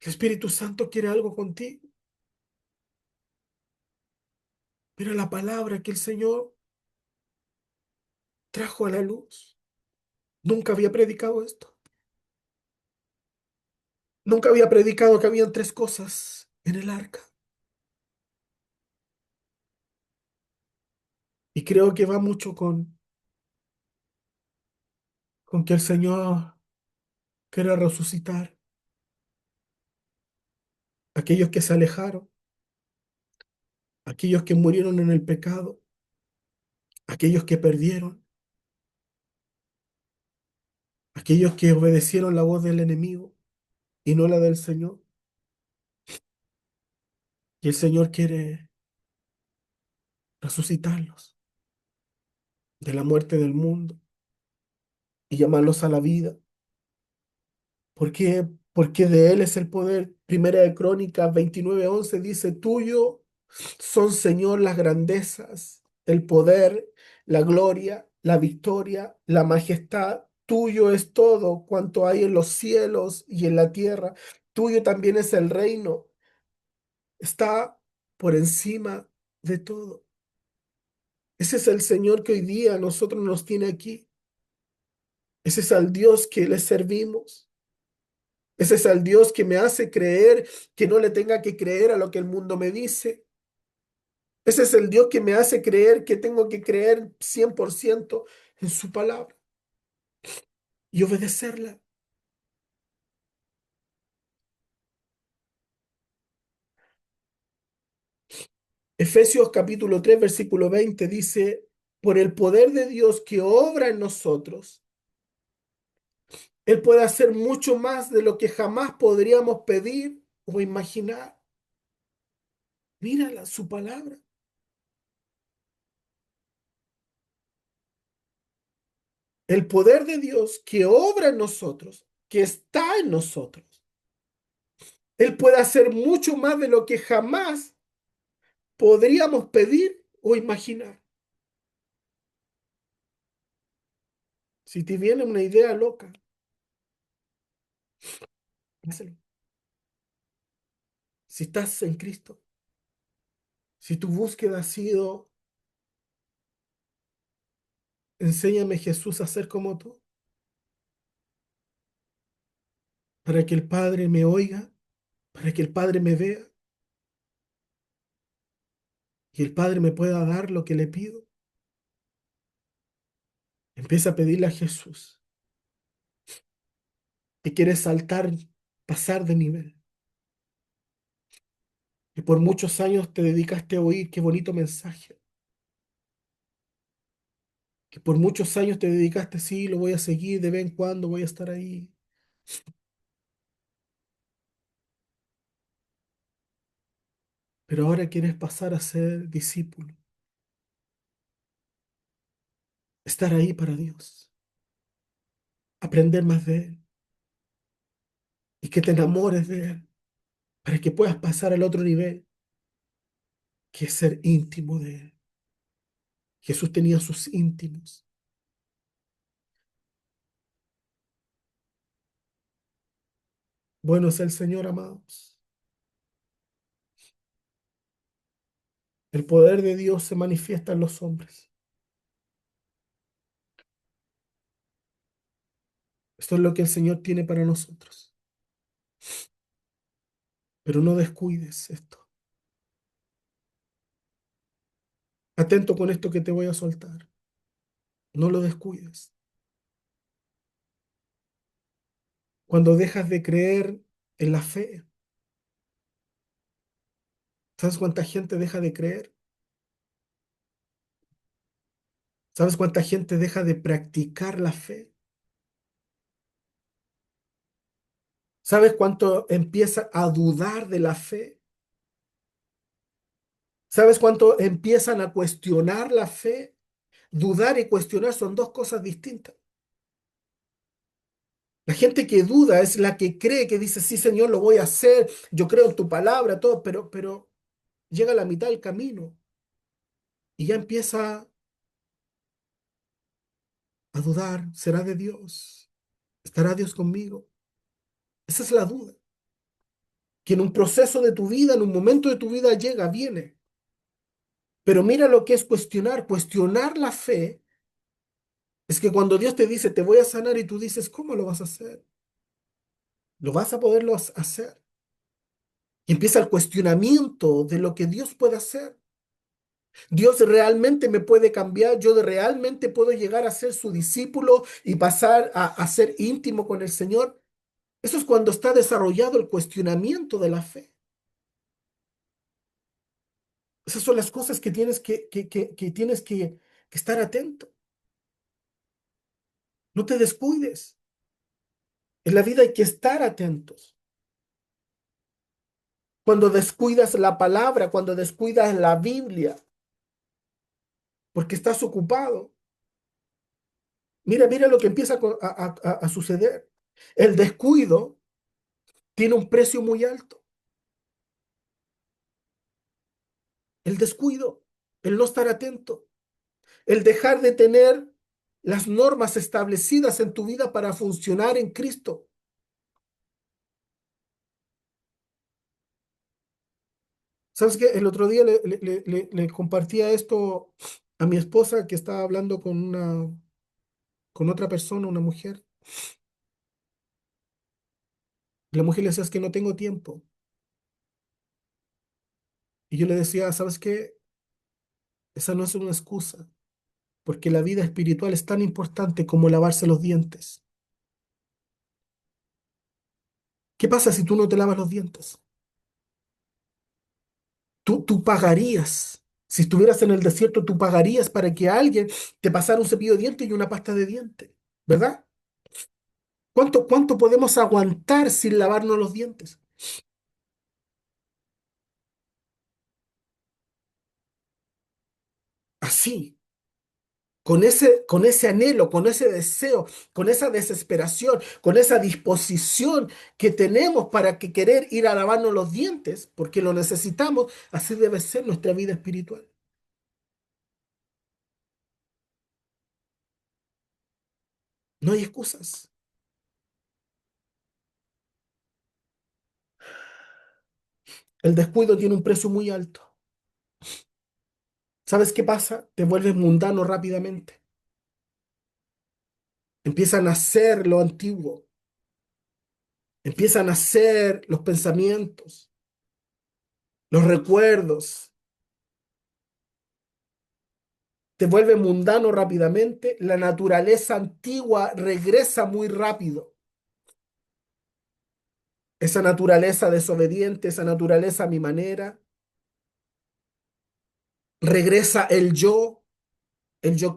Speaker 3: El Espíritu Santo quiere algo contigo. Mira la palabra que el Señor trajo a la luz. Nunca había predicado esto. Nunca había predicado que habían tres cosas en el arca. Y creo que va mucho con que el Señor quiere resucitar a aquellos que se alejaron, a aquellos que murieron en el pecado, a aquellos que perdieron, a aquellos que obedecieron la voz del enemigo y no la del Señor. Y el Señor quiere resucitarlos de la muerte del mundo y llamarlos a la vida. ¿Por qué? Porque de Él es el poder. Primera de Crónicas 29:11 dice, tuyo son, Señor, las grandezas, el poder, la gloria, la victoria, la majestad. Tuyo es todo cuanto hay en los cielos y en la tierra. Tuyo también es el reino. Está por encima de todo. Ese es el Señor que hoy día a nosotros nos tiene aquí. Ese es al Dios que le servimos. Ese es al Dios que me hace creer que no le tenga que creer a lo que el mundo me dice. Ese es el Dios que me hace creer que tengo que creer 100% en su palabra y obedecerla. Efesios capítulo 3 versículo 20 dice, por el poder de Dios que obra en nosotros, Él puede hacer mucho más de lo que jamás podríamos pedir o imaginar. Mírala, su palabra. El poder de Dios que obra en nosotros, que está en nosotros. Él puede hacer mucho más de lo que jamás podríamos pedir o imaginar. Si te viene una idea loca, hazlo. Si estás en Cristo, si tu búsqueda ha sido, enséñame Jesús a ser como tú, para que el Padre me oiga, para que el Padre me vea y el Padre me pueda dar lo que le pido. Empieza a pedirle a Jesús que quieres saltar, pasar de nivel. Que por muchos años te dedicaste a oír, qué bonito mensaje. Que por muchos años te dedicaste, sí, lo voy a seguir, de vez en cuando voy a estar ahí. Pero ahora quieres pasar a ser discípulo, estar ahí para Dios, aprender más de Él y que te enamores de Él para que puedas pasar al otro nivel, que es ser íntimo de Él. Jesús tenía sus íntimos. Bueno es el Señor, amados. El poder de Dios se manifiesta en los hombres. Esto es lo que el Señor tiene para nosotros. Pero no descuides esto. Atento con esto que te voy a soltar. No lo descuides. Cuando dejas de creer en la fe, ¿sabes cuánta gente deja de creer? ¿Sabes cuánta gente deja de practicar la fe? ¿Sabes cuánto empieza a dudar de la fe? ¿Sabes cuánto empiezan a cuestionar la fe? Dudar y cuestionar son dos cosas distintas. La gente que duda es la que cree, que dice, sí, Señor, lo voy a hacer, yo creo en tu palabra, todo, pero llega a la mitad del camino y ya empieza a dudar, ¿será de Dios? ¿Estará Dios conmigo? Esa es la duda, que en un proceso de tu vida, en un momento de tu vida llega, viene. Pero mira lo que es cuestionar. Cuestionar la fe es que cuando Dios te dice, te voy a sanar y tú dices, ¿cómo lo vas a hacer? ¿Lo vas a poderlo hacer? Y empieza el cuestionamiento de lo que Dios puede hacer. Dios realmente me puede cambiar, yo realmente puedo llegar a ser su discípulo y pasar a ser íntimo con el Señor. Eso es cuando está desarrollado el cuestionamiento de la fe. Esas son las cosas que tienes que tienes que estar atento. No te descuides. En la vida hay que estar atentos. Cuando descuidas la palabra, cuando descuidas la Biblia, porque estás ocupado. Mira lo que empieza a suceder. El descuido tiene un precio muy alto. El descuido, el no estar atento, el dejar de tener las normas establecidas en tu vida para funcionar en Cristo. ¿Sabes qué? El otro día le compartía esto a mi esposa que estaba hablando con otra persona, una mujer. Y la mujer le decía, es que no tengo tiempo. Y yo le decía, ¿sabes qué? Esa no es una excusa, porque la vida espiritual es tan importante como lavarse los dientes. ¿Qué pasa si tú no te lavas los dientes? Tú pagarías. Si estuvieras en el desierto, tú pagarías para que alguien te pasara un cepillo de dientes y una pasta de dientes, ¿verdad? ¿Cuánto podemos aguantar sin lavarnos los dientes? Así, con ese anhelo, con ese deseo, con esa desesperación, con esa disposición que tenemos para que querer ir a lavarnos los dientes, porque lo necesitamos, así debe ser nuestra vida espiritual. No hay excusas. El descuido tiene un precio muy alto. ¿Sabes qué pasa? Te vuelves mundano rápidamente. Empiezan a ser lo antiguo. Empiezan a ser los pensamientos, los recuerdos. Te vuelve mundano rápidamente. La naturaleza antigua regresa muy rápido. Esa naturaleza desobediente, esa naturaleza a mi manera. Regresa el yo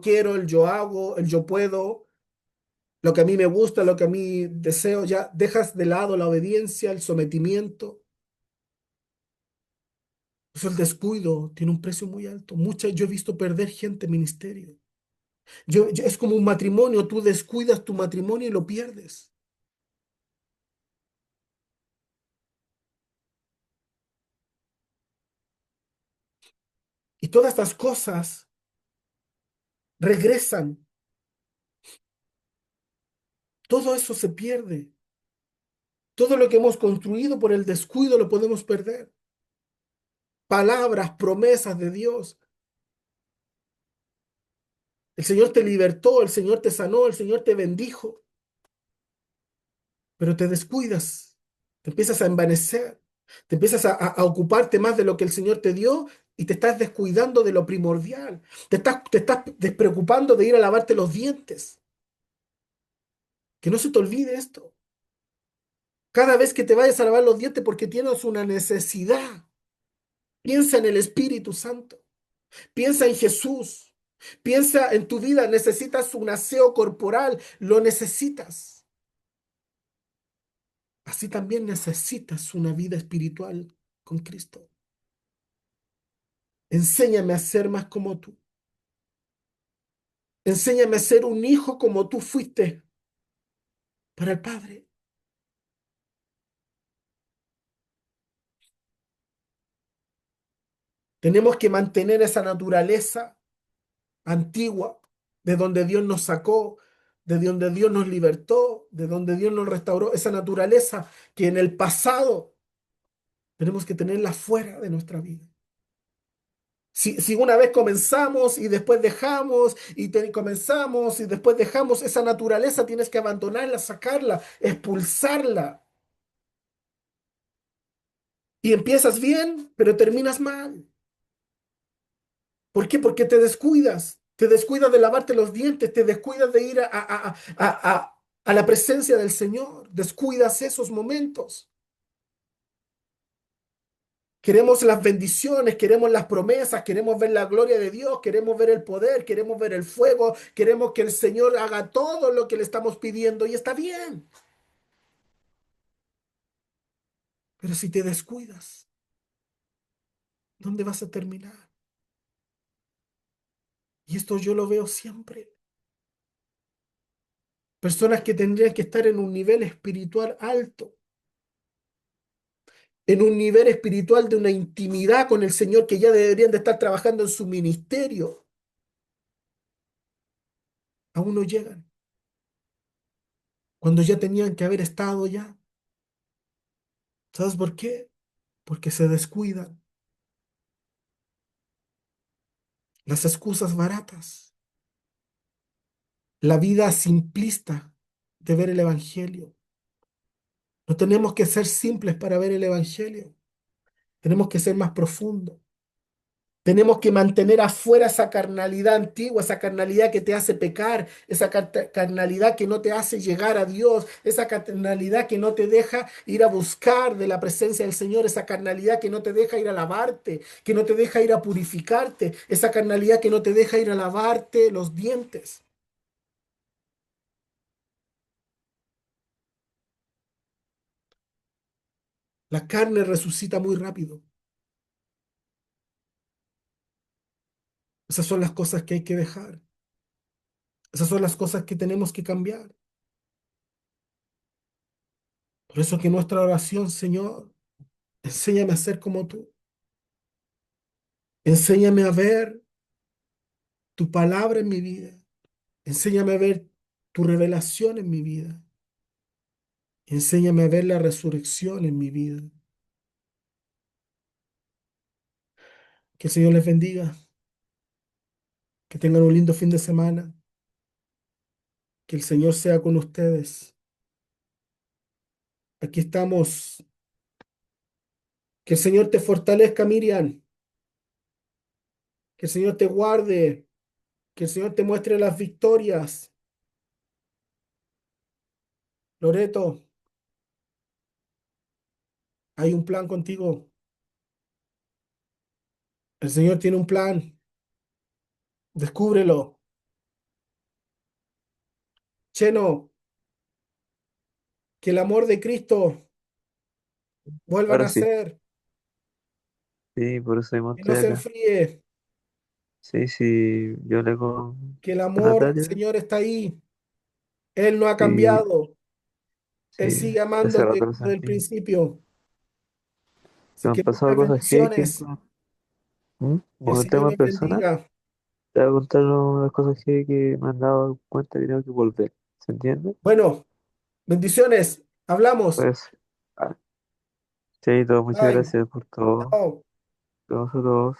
Speaker 3: quiero, el yo hago, el yo puedo, lo que a mí me gusta, lo que a mí deseo. Ya dejas de lado la obediencia, el sometimiento. Eso el descuido tiene un precio muy alto. Yo he visto perder gente en ministerio. Es como un matrimonio, tú descuidas tu matrimonio y lo pierdes. todas estas cosas regresan. Todo eso se pierde. Todo lo que hemos construido por el descuido lo podemos perder. Palabras, promesas de Dios. El Señor te libertó, el Señor te sanó, el Señor te bendijo, pero te descuidas, te empiezas a envanecer, te empiezas a ocuparte más de lo que el Señor te dio y te estás descuidando de lo primordial. Te estás despreocupando de ir a lavarte los dientes. Que no se te olvide esto. Cada vez que te vayas a lavar los dientes porque tienes una necesidad, piensa en el Espíritu Santo, piensa en Jesús, piensa en tu vida. Necesitas un aseo corporal, lo necesitas. Así también necesitas una vida espiritual con Cristo. Enséñame a ser más como tú. Enséñame a ser un hijo como tú fuiste para el Padre. Tenemos que mantener esa naturaleza antigua de donde Dios nos sacó, de donde Dios nos libertó, de donde Dios nos restauró. Esa naturaleza que en el pasado tenemos que tenerla fuera de nuestra vida. Si una vez comenzamos y después dejamos comenzamos y después dejamos esa naturaleza, tienes que abandonarla, sacarla, expulsarla. Y empiezas bien, pero terminas mal. ¿Por qué? Porque te descuidas. Te descuidas de lavarte los dientes, te descuidas de ir a la presencia del Señor. Descuidas esos momentos. Queremos las bendiciones, queremos las promesas, queremos ver la gloria de Dios, queremos ver el poder, queremos ver el fuego, queremos que el Señor haga todo lo que le estamos pidiendo y está bien. Pero si te descuidas, ¿dónde vas a terminar? Y esto yo lo veo siempre. Personas que tendrían que estar en un nivel espiritual alto, en un nivel espiritual de una intimidad con el Señor, que ya deberían de estar trabajando en su ministerio, aún no llegan, cuando ya tenían que haber estado ya. ¿Sabes por qué? Porque se descuidan. Las excusas baratas, la vida simplista de ver el Evangelio. No tenemos que ser simples para ver el Evangelio, tenemos que ser más profundos. Tenemos que mantener afuera esa carnalidad antigua, esa carnalidad que te hace pecar, esa carnalidad que no te hace llegar a Dios, esa carnalidad que no te deja ir a buscar de la presencia del Señor, esa carnalidad que no te deja ir a lavarte, que no te deja ir a purificarte, esa carnalidad que no te deja ir a lavarte los dientes. La carne resucita muy rápido. Esas son las cosas que hay que dejar. Esas son las cosas que tenemos que cambiar. Por eso que nuestra oración, Señor, enséñame a ser como tú. Enséñame a ver tu palabra en mi vida. Enséñame a ver tu revelación en mi vida. Enséñame a ver la resurrección en mi vida. Que el Señor les bendiga. Que tengan un lindo fin de semana. Que el Señor sea con ustedes. Aquí estamos. Que el Señor te fortalezca, Miriam. Que el Señor te guarde. Que el Señor te muestre las victorias. Loreto, hay un plan contigo. El Señor tiene un plan. Descúbrelo. Cheno, que el amor de Cristo vuelva a
Speaker 1: Ahora sí,
Speaker 3: nacer.
Speaker 1: sí, por eso mismo
Speaker 3: Que no
Speaker 1: estoy
Speaker 3: se
Speaker 1: acá.
Speaker 3: enfríe.
Speaker 1: Sí, sí, yo le
Speaker 3: Que el
Speaker 1: con
Speaker 3: amor del
Speaker 1: Natalia.
Speaker 3: Señor está ahí. Él no ha
Speaker 1: Sí,
Speaker 3: cambiado. Él
Speaker 1: sí,
Speaker 3: sigue
Speaker 1: hace
Speaker 3: amándote
Speaker 1: rato lo
Speaker 3: desde el
Speaker 1: sentí.
Speaker 3: principio.
Speaker 1: Se
Speaker 3: Así
Speaker 1: me han
Speaker 3: que
Speaker 1: pasado
Speaker 3: muchas
Speaker 1: cosas heavy que
Speaker 3: bendiciones.
Speaker 1: ¿Mm?
Speaker 3: Que el
Speaker 1: Como el
Speaker 3: Señor
Speaker 1: tema
Speaker 3: los
Speaker 1: personal,
Speaker 3: bendiga.
Speaker 1: te voy a contar las cosas que me han dado cuenta que tengo que volver. ¿Se entiende?
Speaker 3: Bueno, bendiciones. Hablamos.
Speaker 1: Pues, ah, Chaito, muchas
Speaker 3: Bye.
Speaker 1: gracias por todo.
Speaker 3: Chao.
Speaker 1: Todos, todos.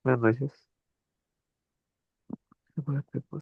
Speaker 1: Buenas noches.